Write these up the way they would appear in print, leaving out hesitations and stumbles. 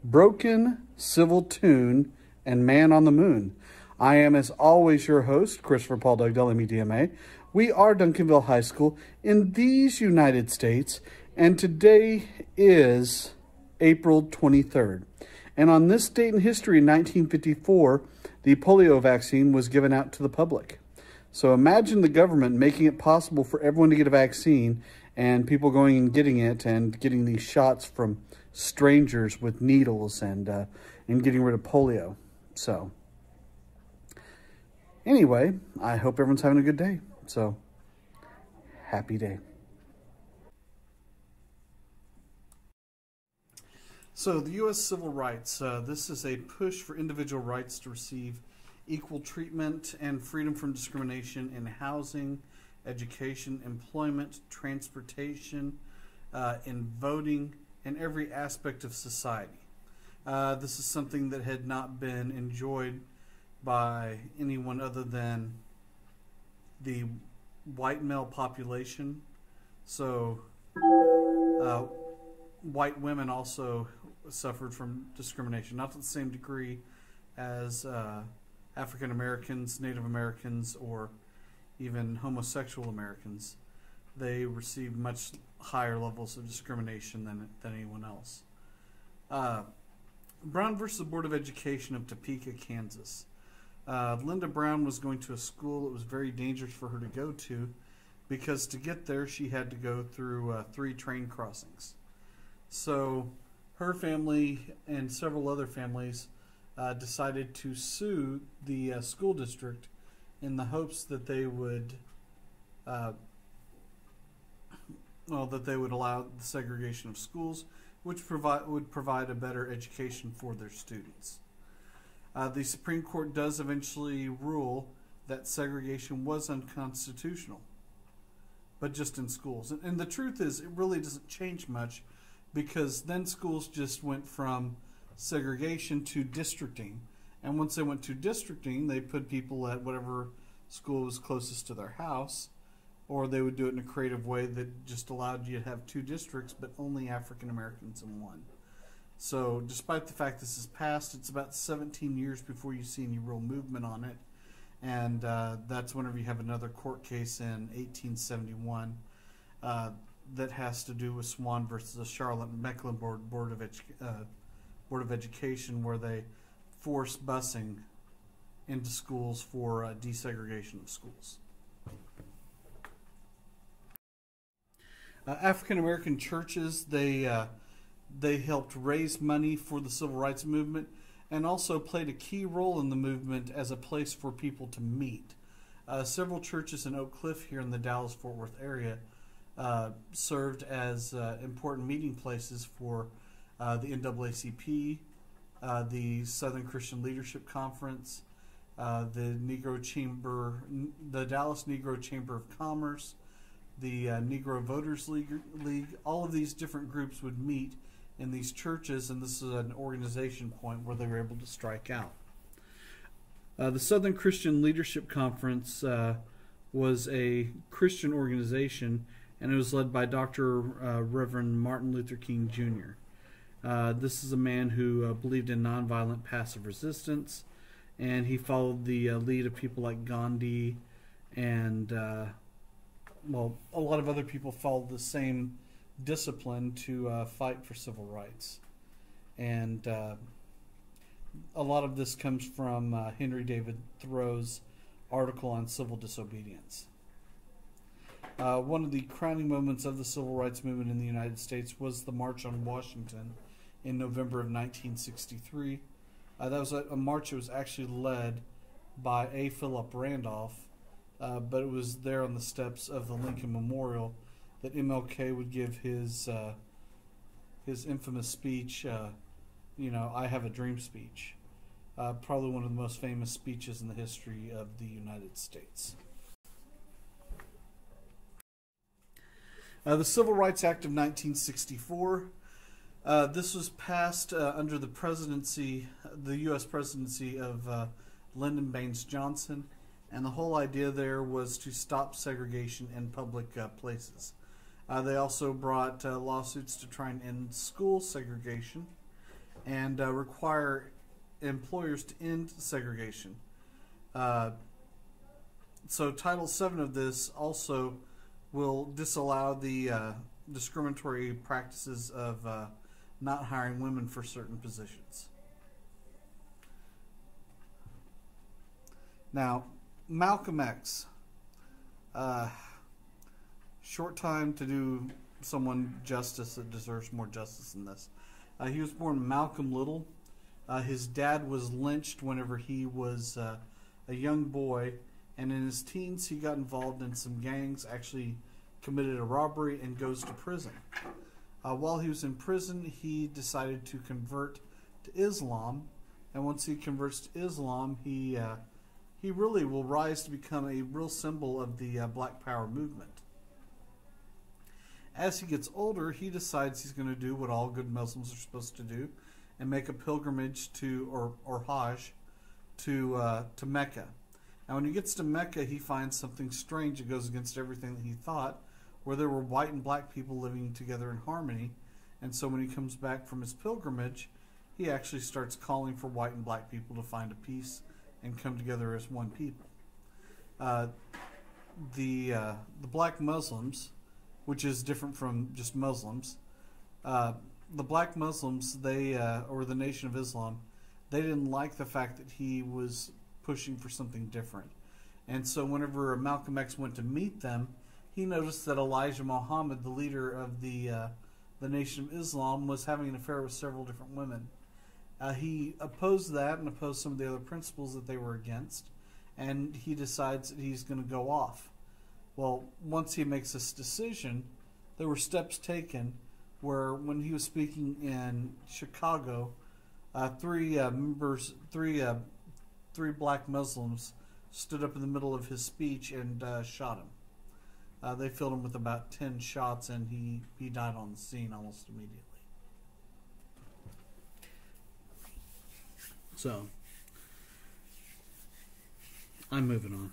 Broken, Civil Tune, and Man on the Moon. I am, as always, your host, Christopher Paul Dugdale, MEDMA. We are Duncanville High School in these United States, and today is April 23rd. And on this date in history, in 1954, the polio vaccine was given out to the public. So imagine the government making it possible for everyone to get a vaccine and people going and getting it and getting these shots from strangers with needles and getting rid of polio. So anyway, I hope everyone's having a good day. So happy day. So the U.S. Civil Rights, this is a push for individual rights to receive equal treatment and freedom from discrimination in housing, education, employment, transportation, in voting, and every aspect of society. This is something that had not been enjoyed by anyone other than the white male population. So white women also suffered from discrimination, not to the same degree as African Americans, Native Americans, or even homosexual Americans. They received much higher levels of discrimination than anyone else. Brown versus the Board of Education of Topeka, Kansas. Linda Brown was going to a school that was very dangerous for her to go to because to get there she had to go through 3 train crossings. So her family and several other families decided to sue the school district in the hopes that they would allow the segregation of schools, which would provide a better education for their students. The Supreme Court does eventually rule that segregation was unconstitutional, but just in schools. And the truth is, it really doesn't change much, because then schools just went from segregation to districting. And once they went to districting, they put people at whatever school was closest to their house, or they would do it in a creative way that just allowed you to have 2 districts, but only African Americans in one. So despite the fact this is passed, it's about 17 years before you see any real movement on it. And that's whenever you have another court case in 1871 that has to do with Swan versus the Charlotte-Mecklenburg Board of Education, where they force busing into schools for desegregation of schools. African American churches, they helped raise money for the civil rights movement and also played a key role in the movement as a place for people to meet. Several churches in Oak Cliff here in the Dallas-Fort Worth area served as important meeting places for the NAACP, the Southern Christian Leadership Conference, the Dallas Negro Chamber of Commerce, the Negro Voters League. All of these different groups would meet in these churches, and this is an organization point where they were able to strike out. The Southern Christian Leadership Conference was a Christian organization, and it was led by Dr. Reverend Martin Luther King Jr. This is a man who believed in nonviolent passive resistance, and he followed the lead of people like Gandhi, and a lot of other people followed the same discipline to fight for civil rights. And a lot of this comes from Henry David Thoreau's article on civil disobedience. One of the crowning moments of the civil rights movement in the United States was the March on Washington in November of 1963. That was a march that was actually led by A. Philip Randolph, but it was there on the steps of the Lincoln Memorial that MLK would give his infamous speech, I Have a Dream speech. Probably one of the most famous speeches in the history of the United States. The Civil Rights Act of 1964. This was passed under the U.S. presidency of Lyndon Baines Johnson, and the whole idea there was to stop segregation in public places. They also brought lawsuits to try and end school segregation, and require employers to end segregation. So Title VII of this also will disallow the discriminatory practices of not hiring women for certain positions. Now, Malcolm X. Short time to do someone justice that deserves more justice than this. He was born Malcolm Little. His dad was lynched whenever he was a young boy, and in his teens he got involved in some gangs, actually committed a robbery, and goes to prison. While he was in prison, he decided to convert to Islam, and once he converts to Islam, he really will rise to become a real symbol of the Black Power movement. As he gets older, he decides he's going to do what all good Muslims are supposed to do and make a pilgrimage to, or Hajj, to Mecca. Now, when he gets to Mecca, he finds something strange that goes against everything that he thought, where there were white and black people living together in harmony. And so when he comes back from his pilgrimage, he actually starts calling for white and black people to find a peace and come together as one people. The black Muslims, which is different from just Muslims, the black Muslims, or the Nation of Islam, they didn't like the fact that he was pushing for something different. And so whenever Malcolm X went to meet them, he noticed that Elijah Muhammad, the leader of the Nation of Islam, was having an affair with several different women. He opposed that and opposed some of the other principles that they were against, and he decides that he's going to go off. Well, once he makes this decision, there were steps taken where when he was speaking in Chicago, three black Muslims stood up in the middle of his speech and shot him. They filled him with about 10 shots, and he died on the scene almost immediately. So, I'm moving on.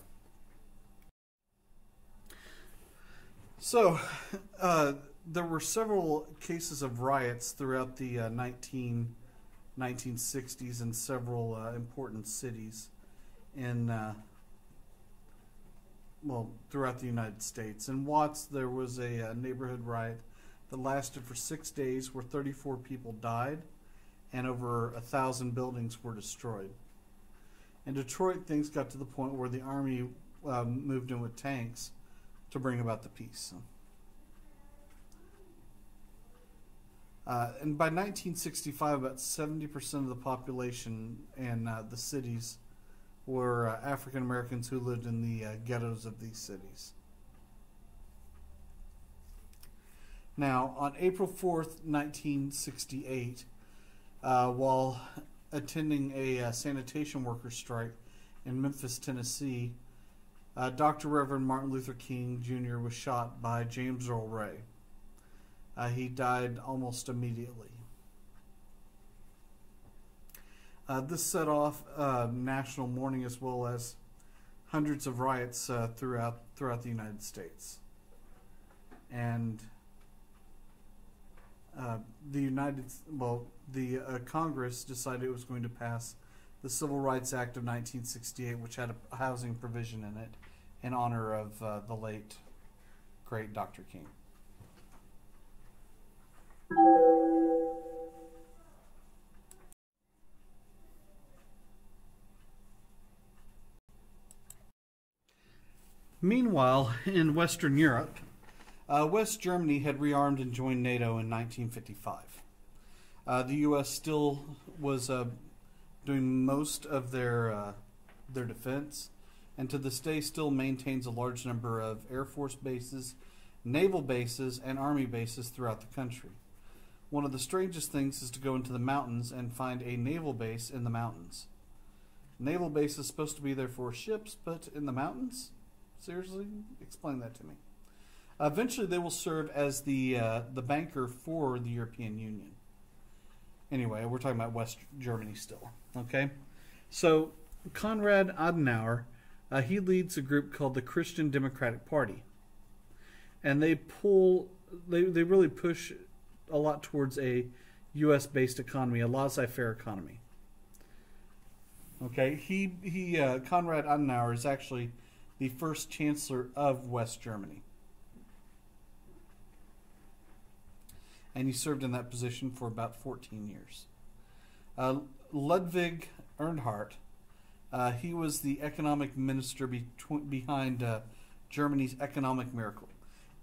So, there were several cases of riots throughout the 1960s in several important cities throughout the United States. In Watts, there was a neighborhood riot that lasted for 6 days where 34 people died and over 1,000 buildings were destroyed. In Detroit, things got to the point where the Army moved in with tanks to bring about the peace. And by 1965, about 70% of the population in the cities were African Americans who lived in the ghettos of these cities. Now, on April 4th, 1968, while attending a sanitation worker strike in Memphis, Tennessee, Dr. Reverend Martin Luther King Jr. was shot by James Earl Ray. He died almost immediately. This set off national mourning as well as hundreds of riots throughout the United States. And the Congress decided it was going to pass the Civil Rights Act of 1968, which had a housing provision in it in honor of the late, great Dr. King. Meanwhile, in Western Europe, West Germany had rearmed and joined NATO in 1955. The U.S. still was doing most of their defense, and to this day still maintains a large number of Air Force bases, naval bases, and Army bases throughout the country. One of the strangest things is to go into the mountains and find a naval base in the mountains. Naval base is supposed to be there for ships, but in the mountains? Seriously? Explain that to me. Eventually, they will serve as the banker for the European Union. Anyway, we're talking about West Germany still. Okay, so Konrad Adenauer, he leads a group called the Christian Democratic Party, and they really push a lot towards a U.S.-based economy, a laissez-faire economy. Okay, Konrad Adenauer is actually the first chancellor of West Germany. And he served in that position for about 14 years. Ludwig Erhard, he was the economic minister behind Germany's economic miracle.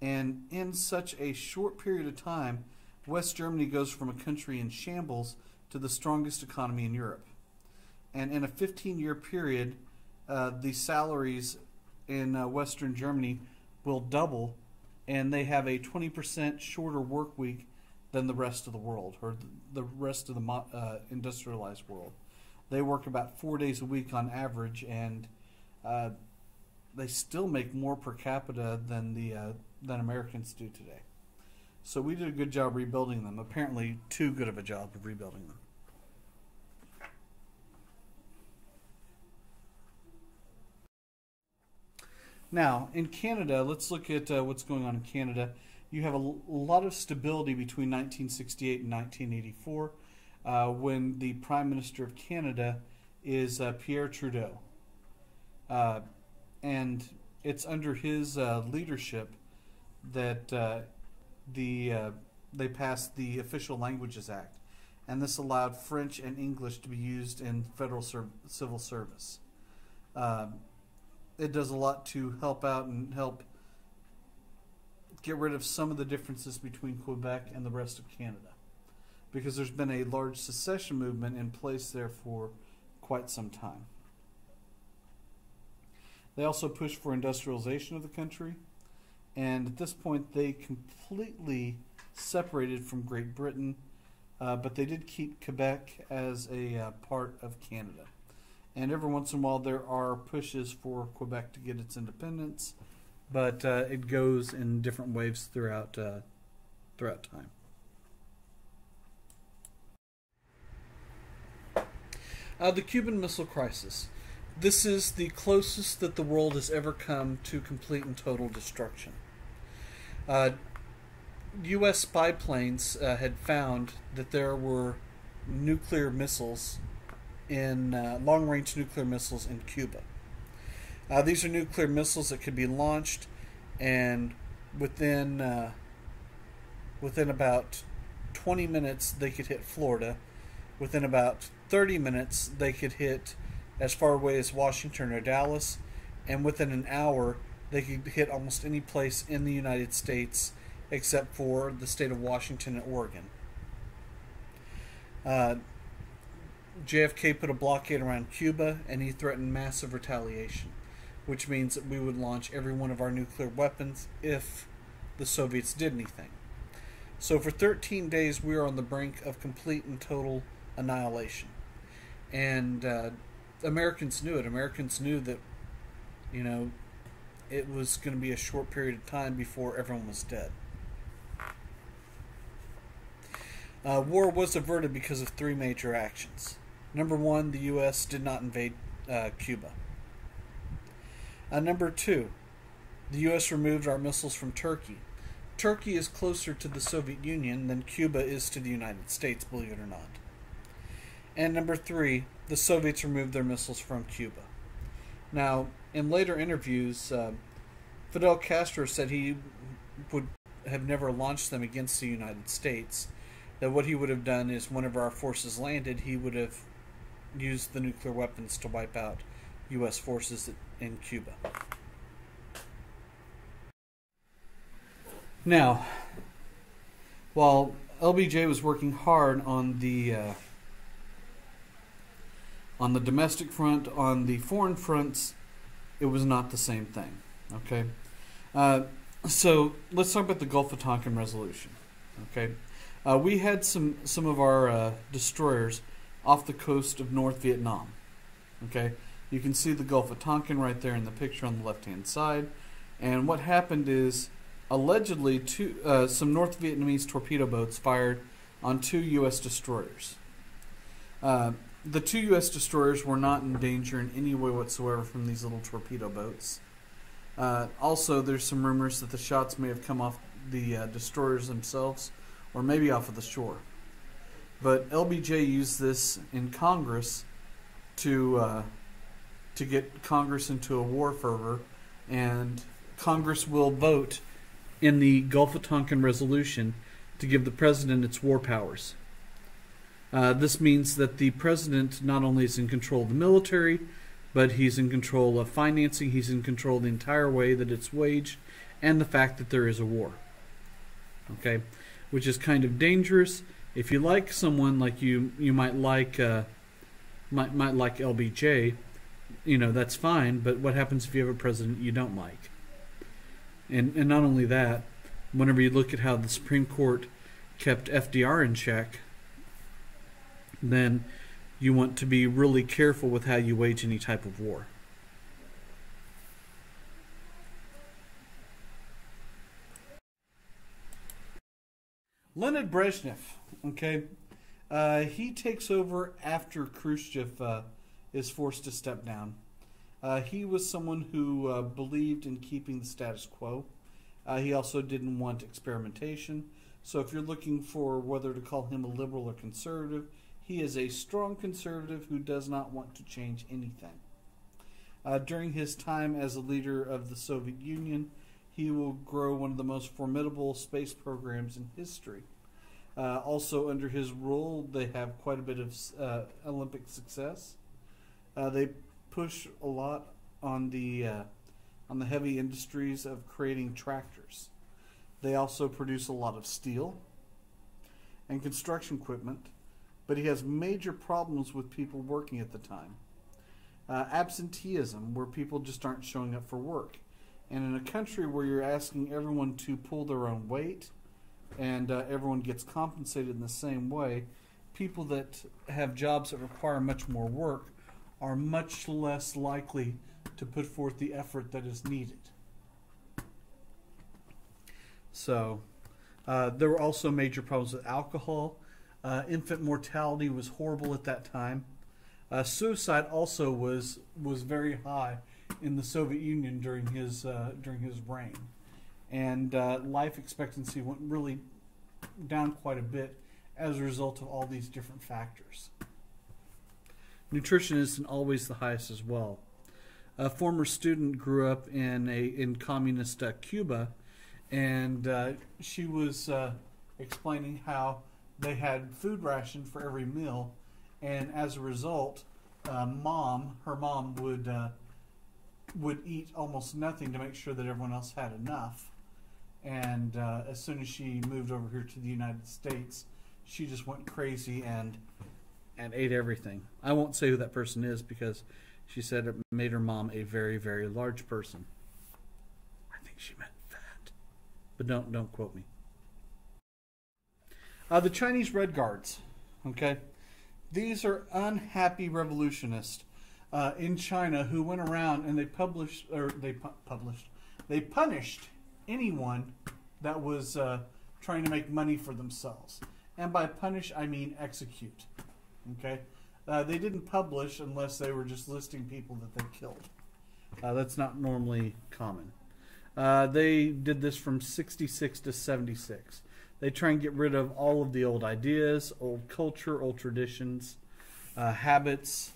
And in such a short period of time, West Germany goes from a country in shambles to the strongest economy in Europe. And in a 15-year period, the salaries in Western Germany will double, and they have a 20% shorter work week than the rest of the world, or the rest of the industrialized world. They work about 4 days a week on average, and they still make more per capita than Americans do today. So we did a good job rebuilding them. Apparently, too good of a job of rebuilding them. Now, in Canada, let's look at what's going on in Canada. You have a lot of stability between 1968 and 1984 when the Prime Minister of Canada is Pierre Trudeau. And it's under his leadership that they passed the Official Languages Act. And this allowed French and English to be used in federal civil service. It does a lot to help out and help get rid of some of the differences between Quebec and the rest of Canada, because there's been a large secession movement in place there for quite some time. They also pushed for industrialization of the country, and at this point they completely separated from Great Britain, but they did keep Quebec as a part of Canada. And every once in a while there are pushes for Quebec to get its independence, but it goes in different waves throughout time. The Cuban Missile Crisis. This is the closest that the world has ever come to complete and total destruction. U.S. spy planes had found that there were nuclear missiles in long-range nuclear missiles in Cuba. These are nuclear missiles that could be launched, and within about 20 minutes they could hit Florida. Within about 30 minutes they could hit as far away as Washington or Dallas, and within an hour they could hit almost any place in the United States except for the state of Washington and Oregon. JFK put a blockade around Cuba, and he threatened massive retaliation, which means that we would launch every one of our nuclear weapons if the Soviets did anything. So for 13 days we were on the brink of complete and total annihilation. And Americans knew it. Americans knew that, it was going to be a short period of time before everyone was dead. War was averted because of three major actions. Number one, the U.S. did not invade Cuba. Number two, the U.S. removed our missiles from Turkey. Turkey is closer to the Soviet Union than Cuba is to the United States, believe it or not. And number three, the Soviets removed their missiles from Cuba. Now, in later interviews, Fidel Castro said he would have never launched them against the United States. That what he would have done is, whenever our forces landed, he would have used the nuclear weapons to wipe out U.S. forces in Cuba. Now, while LBJ was working hard on the domestic front, on the foreign fronts, it was not the same thing. Okay, so let's talk about the Gulf of Tonkin Resolution. Okay. We had some of our destroyers off the coast of North Vietnam. Okay, you can see the Gulf of Tonkin right there in the picture on the left-hand side. And what happened is, allegedly, some North Vietnamese torpedo boats fired on two U.S. destroyers. The two U.S. destroyers were not in danger in any way whatsoever from these little torpedo boats. Also, there's some rumors that the shots may have come off the destroyers themselves, or maybe off of the shore. But LBJ used this in Congress to get Congress into a war fervor, and Congress will vote in the Gulf of Tonkin Resolution to give the president its war powers. This means that the president not only is in control of the military, but he's in control of financing, he's in control of the entire way that it's waged, and the fact that there is a war. Okay, which is kind of dangerous. If you like someone like you might like LBJ, that's fine. But what happens if you have a president you don't like? And not only that, whenever you look at how the Supreme Court kept FDR in check, then you want to be really careful with how you wage any type of war. Leonid Brezhnev, okay, he takes over after Khrushchev is forced to step down. He was someone who believed in keeping the status quo. He also didn't want experimentation. So if you're looking for whether to call him a liberal or conservative, he is a strong conservative who does not want to change anything. During his time as a leader of the Soviet Union, he will grow one of the most formidable space programs in history. Also, under his rule, they have quite a bit of Olympic success. They push a lot on the heavy industries of creating tractors. They also produce a lot of steel and construction equipment, but he has major problems with people working at the time. Absenteeism, where people just aren't showing up for work. And in a country where you're asking everyone to pull their own weight and everyone gets compensated in the same way, people that have jobs that require much more work are much less likely to put forth the effort that is needed. So there were also major problems with alcohol. Infant mortality was horrible at that time. Suicide also was very high in the Soviet Union during his reign, and life expectancy went really down quite a bit as a result of all these different factors. Nutrition isn't always the highest as well. A former student grew up in communist Cuba, and she was explaining how they had food ration for every meal, and as a result, her mom would eat almost nothing to make sure that everyone else had enough. And as soon as she moved over here to the United States, she just went crazy and ate everything. I won't say who that person is because she said it made her mom a very, very large person. I think she meant fat, but don't quote me. The Chinese Red Guards, okay? These are unhappy revolutionists in China who went around and they punished anyone that was trying to make money for themselves. And by punish, I mean execute. Okay? They didn't publish unless they were just listing people that they killed. That's not normally common. They did this from 66 to 76. They try and get rid of all of the old ideas, old culture, old traditions, habits.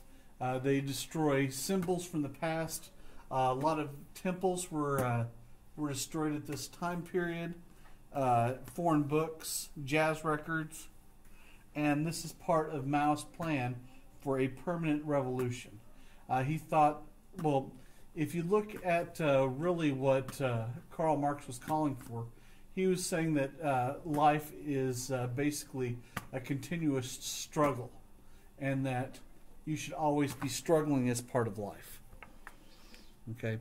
They destroy symbols from the past. A lot of temples were destroyed at this time period. Foreign books, jazz records. And this is part of Mao's plan for a permanent revolution. He thought, well, if you look at really what Karl Marx was calling for, he was saying that life is basically a continuous struggle, and that you should always be struggling as part of life. Okay?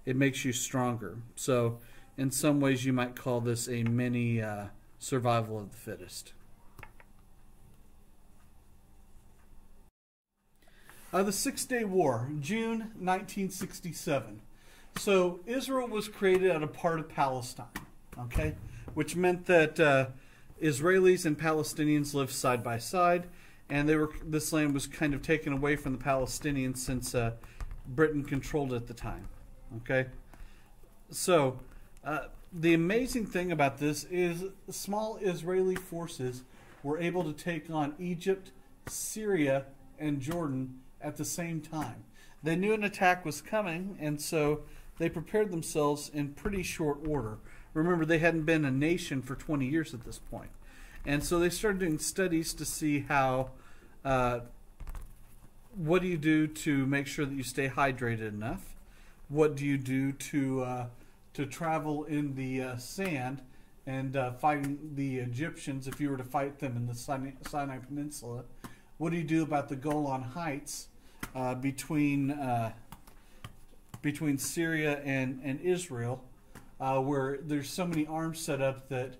It makes you stronger. So, in some ways, you might call this a mini survival of the fittest. The Six-Day War, June 1967. So Israel was created out of part of Palestine, okay, which meant that Israelis and Palestinians lived side by side, and this land was kind of taken away from the Palestinians since Britain controlled it at the time, okay. So the amazing thing about this is small Israeli forces were able to take on Egypt, Syria, and Jordan at the same time. They knew an attack was coming, and so they prepared themselves in pretty short order. Remember, they hadn't been a nation for 20 years at this point. And so they started doing studies to see how, what do you do to make sure that you stay hydrated enough? What do you do to travel in the sand and fighting the Egyptians if you were to fight them in the Sinai Peninsula? What do you do about the Golan Heights between Syria and Israel, where there's so many arms set up that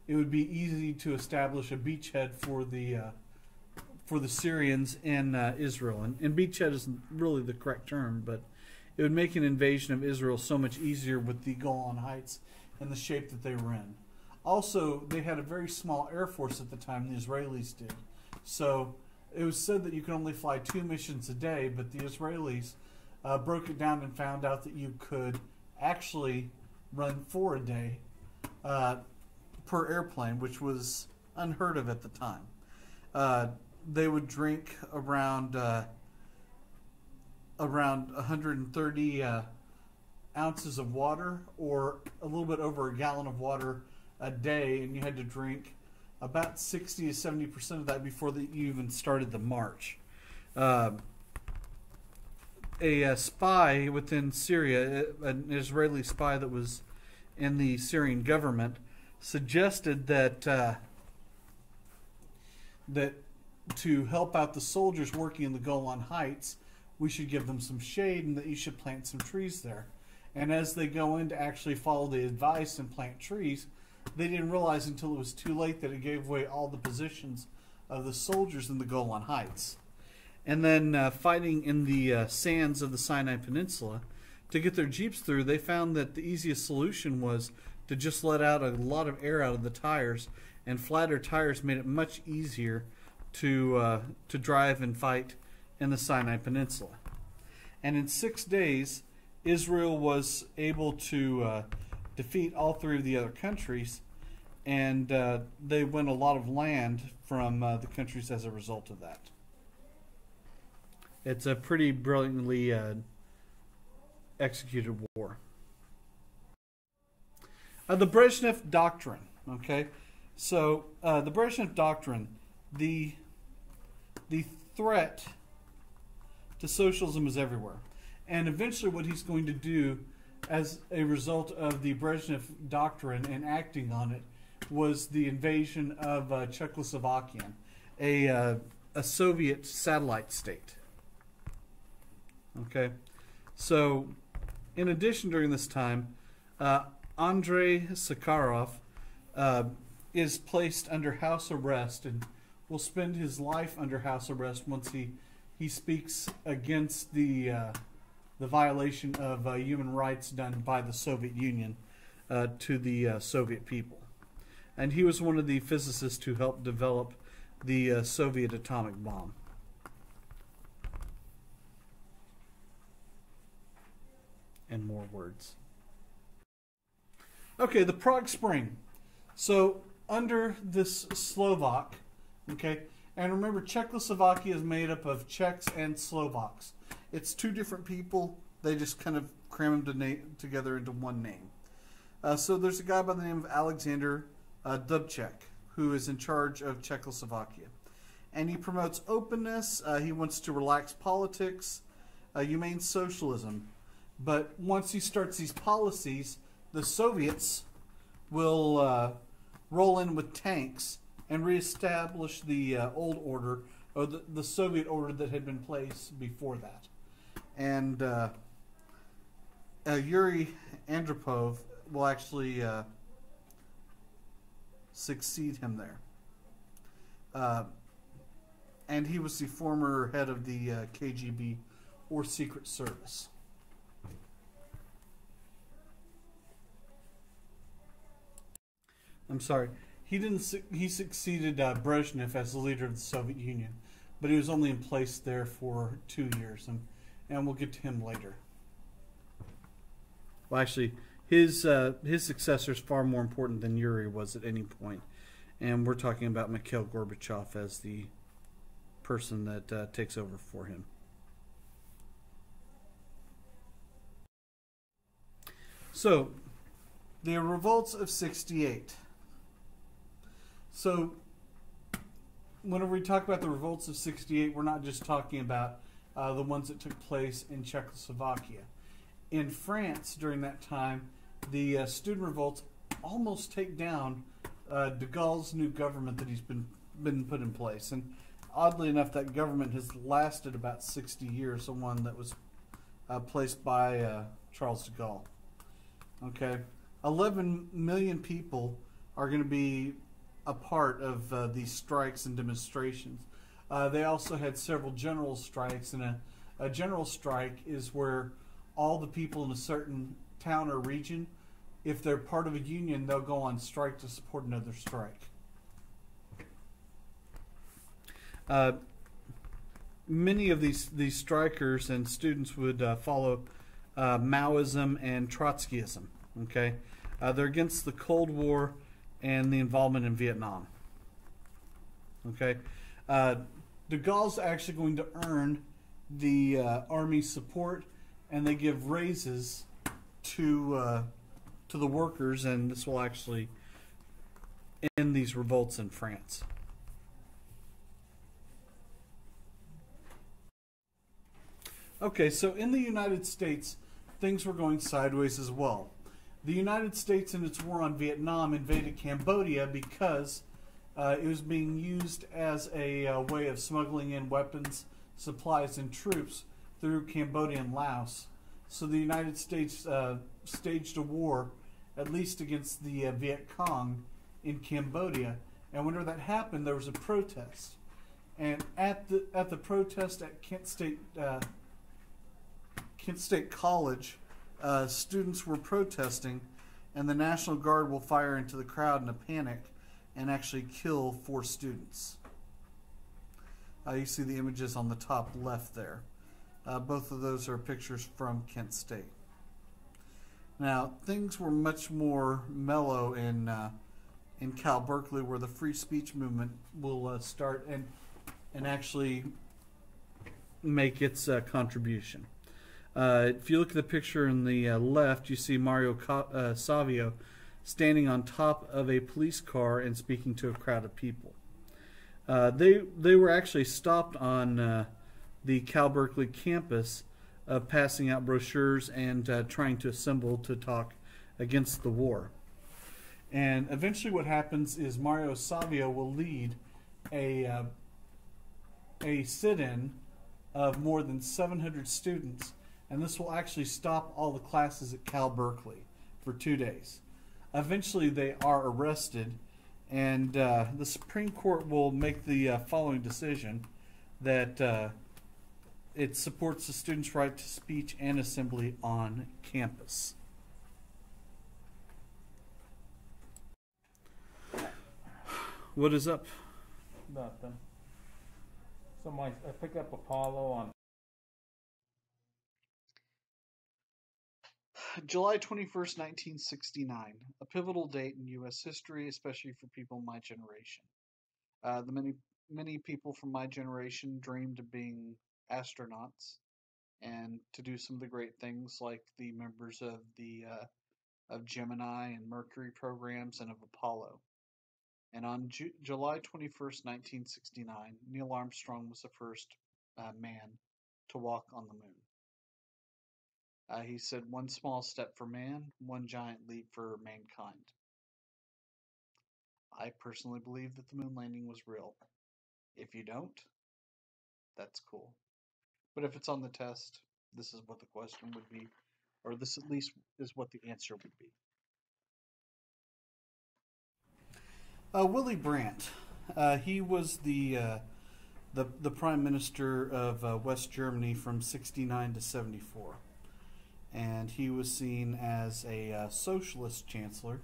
it would be easy to establish a beachhead for the Syrians in Israel. And beachhead isn't really the correct term, but it would make an invasion of Israel so much easier with the Golan Heights and the shape that they were in. Also, they had a very small air force at the time, the Israelis did. So it was said that you could only fly 2 missions a day, but the Israelis broke it down and found out that you could actually run 4 a day per airplane, which was unheard of at the time. They would drink around 130 ounces of water, or a little bit over a gallon of water a day, and you had to drink about 60 to 70% of that before you even started the march. A spy within Syria, an Israeli spy that was in the Syrian government, suggested that to help out the soldiers working in the Golan Heights, we should give them some shade and that you should plant some trees there. And as they go in to actually follow the advice and plant trees, they didn't realize until it was too late that it gave away all the positions of the soldiers in the Golan Heights. And then fighting in the sands of the Sinai Peninsula, to get their jeeps through, they found that the easiest solution was to just let out a lot of air out of the tires, and flatter tires made it much easier to drive and fight in the Sinai Peninsula. And in 6 days, Israel was able to defeat all 3 of the other countries, and they won a lot of land from the countries as a result of that. It's a pretty brilliantly executed war. The Brezhnev Doctrine, okay? So the Brezhnev Doctrine, the threat to socialism is everywhere. And eventually what he's going to do as a result of the Brezhnev Doctrine and acting on it was the invasion of Czechoslovakia, a Soviet satellite state. Okay, so in addition, during this time, Andrei Sakharov is placed under house arrest and will spend his life under house arrest once he speaks against the violation of human rights done by the Soviet Union to the Soviet people. And he was one of the physicists who helped develop the Soviet atomic bomb. And more words. Okay, the Prague Spring. So under this Slovak, okay, and remember Czechoslovakia is made up of Czechs and Slovaks. It's 2 different people. They just kind of cram them together into one name. So there's a guy by the name of Alexander Dubček who is in charge of Czechoslovakia. And he promotes openness. He wants to relax politics, humane socialism. But once he starts these policies, the Soviets will roll in with tanks and reestablish the old order, or the Soviet order that had been placed before that. And Yuri Andropov will actually succeed him there. And he was the former head of the KGB, or Secret Service. I'm sorry. He succeeded Brezhnev as the leader of the Soviet Union, but he was only in place there for 2 years, and we'll get to him later. Well, actually, his successor is far more important than Yuri was at any point, And we're talking about Mikhail Gorbachev as the person that takes over for him. So, the revolts of 68. So, whenever we talk about the revolts of 68, we're not just talking about the ones that took place in Czechoslovakia. In France, during that time, the student revolts almost take down de Gaulle's new government that he's been put in place. And oddly enough, that government has lasted about 60 years, the one that was placed by Charles de Gaulle. Okay, 11 million people are going to be a part of these strikes and demonstrations. They also had several general strikes, and a general strike is where all the people in a certain town or region, if they're part of a union, they'll go on strike to support another strike. Many of these strikers and students would follow Maoism and Trotskyism. Okay, they're against the Cold War and the involvement in Vietnam. Okay, de Gaulle's actually going to earn the army's support, and they give raises to the workers, and this will actually end these revolts in France. Okay, so in the United States, things were going sideways as well. The United States, in its war on Vietnam, invaded Cambodia because it was being used as a way of smuggling in weapons, supplies, and troops through Cambodia and Laos. So the United States staged a war, at least against the Viet Cong in Cambodia. And whenever that happened, there was a protest. And at the protest at Kent State College, students were protesting, and the National Guard will fire into the crowd in a panic and actually kill 4 students. You see the images on the top left there. Both of those are pictures from Kent State. Now, things were much more mellow in Cal Berkeley, where the free speech movement will start and actually make its contribution. If you look at the picture on the left, you see Mario Savio standing on top of a police car and speaking to a crowd of people. They were actually stopped on the Cal Berkeley campus, passing out brochures and trying to assemble to talk against the war. And eventually what happens is Mario Savio will lead a sit-in of more than 700 students, and this will actually stop all the classes at Cal Berkeley for 2 days. Eventually they are arrested, and the Supreme Court will make the following decision, that it supports the students' right to speech and assembly on campus. What is up? Nothing. So I picked up Apollo on July 21st, 1969, a pivotal date in U.S. history, especially for people my generation. Many people from my generation dreamed of being astronauts and to do some of the great things like the members of the of Gemini and Mercury programs and of Apollo. And on July 21st, 1969, Neil Armstrong was the first man to walk on the moon. He said, "One small step for man, one giant leap for mankind." I personally believe that the moon landing was real. If you don't, that's cool. But if it's on the test, this is what the question would be, or this at least is what the answer would be. Willy Brandt, he was the prime minister of West Germany from 69 to 74. And he was seen as a socialist chancellor,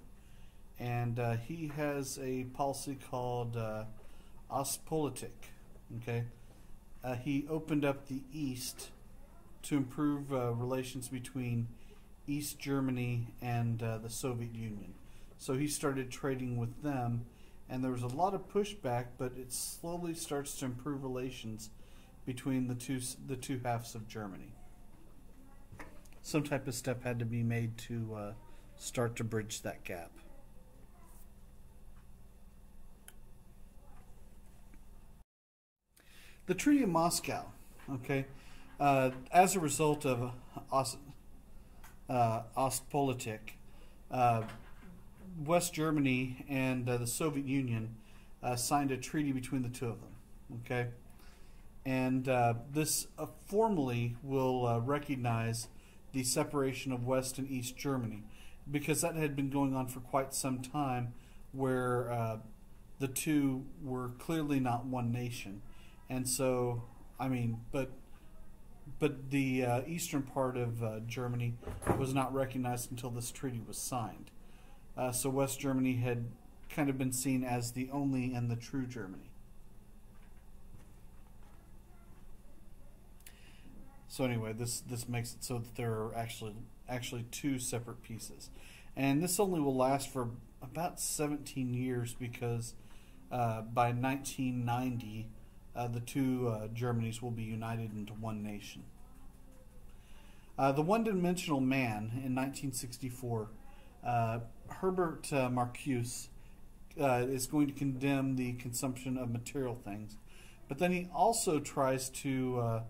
and he has a policy called Ostpolitik. Okay, he opened up the East to improve relations between East Germany and the Soviet Union. So he started trading with them, and there was a lot of pushback, but it slowly starts to improve relations between the two halves of Germany. Some type of step had to be made to start to bridge that gap. The Treaty of Moscow, okay, as a result of Ostpolitik, West Germany and the Soviet Union signed a treaty between the two of them, okay, and this formally will recognize the separation of West and East Germany, because that had been going on for quite some time, where the two were clearly not one nation. And so, I mean, but the eastern part of Germany was not recognized until this treaty was signed. So West Germany had kind of been seen as the only and the true Germany. So anyway, this makes it so that there are actually two separate pieces, and this only will last for about 17 years, because by 1990. The two Germanys will be united into one nation. The one-dimensional man in 1964, Herbert Marcuse, is going to condemn the consumption of material things, but then he also tries to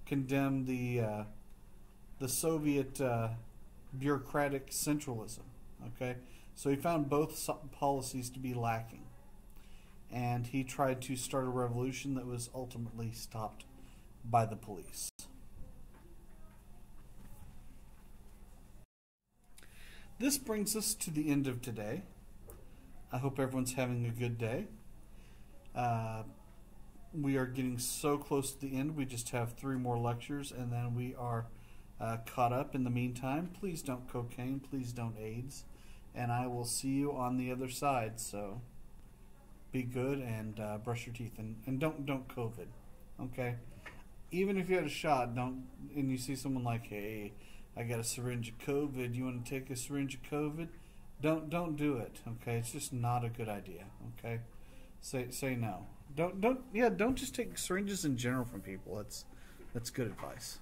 condemn the Soviet bureaucratic centralism. Okay, so he found both policies to be lacking, and he tried to start a revolution that was ultimately stopped by the police. This brings us to the end of today. I hope everyone's having a good day. We are getting so close to the end. We just have 3 more lectures, and then we are caught up. In the meantime, please don't cocaine, please don't AIDS, and I will see you on the other side. So be good and brush your teeth, and don't COVID, okay? Even if you had a shot, and you see someone like, hey, I got a syringe of COVID, you want to take a syringe of COVID? Don't do it, okay? It's just not a good idea, okay? Say no. Don't just take syringes in general from people. That's good advice.